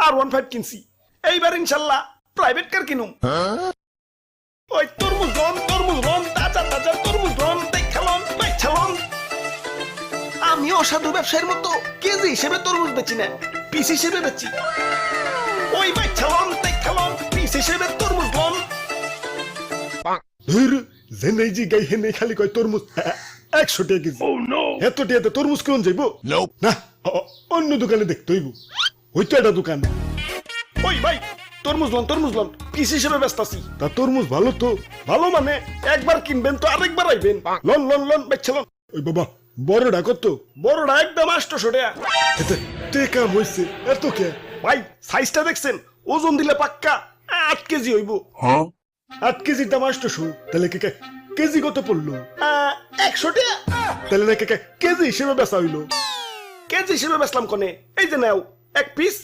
R15 কিনছি, এইবার ইনশাল্লাহ প্রাইভেট কার কিনুম। ওই তরমুজ লন তাজা তাজা তরমুজ লন দেখালন বেচালন। আমি অসাধু ব্যবসায়ীর মতো কেজি হিসেবে তরমুজ বেচি না, পিস হিসেবে বেচি। ওই বেচালন দেখালন পিস হিসেবে তরমুজ লন। জেনে জি গাই হেনে খালি কয় তরমুজ 100 টাকা কেজি। এত টাকাতে তরমুজ কেমন যাইব না, অন্য দোকানে দেখতে হইব। ওই তো একটা দোকান। ওই ভাই তরমুজ লন পিস হিসেবে ব্যস্তাছি। তা তরমুজ ভালো তো? ভালো মানে একবার কিনবেন তো আরেকবার আইবেন। লন বেচলন। ওই বাবা বড়টা কত? বড়টা একদম 800 টাকা। টেকা হইছে এত কে? ভাই সাইজটা দেখছেন? ওজন দিলে পাক্কা 8 কেজি হইব। 8 কেজির দাম 800, তাহলে কেজি কত পড়লো? 100 টাকা। তাহলে না কেজি হিসেবে বেচা হইলো। কেজি হিসেবে বেচলাম কনে? এই যে নাও এক পিস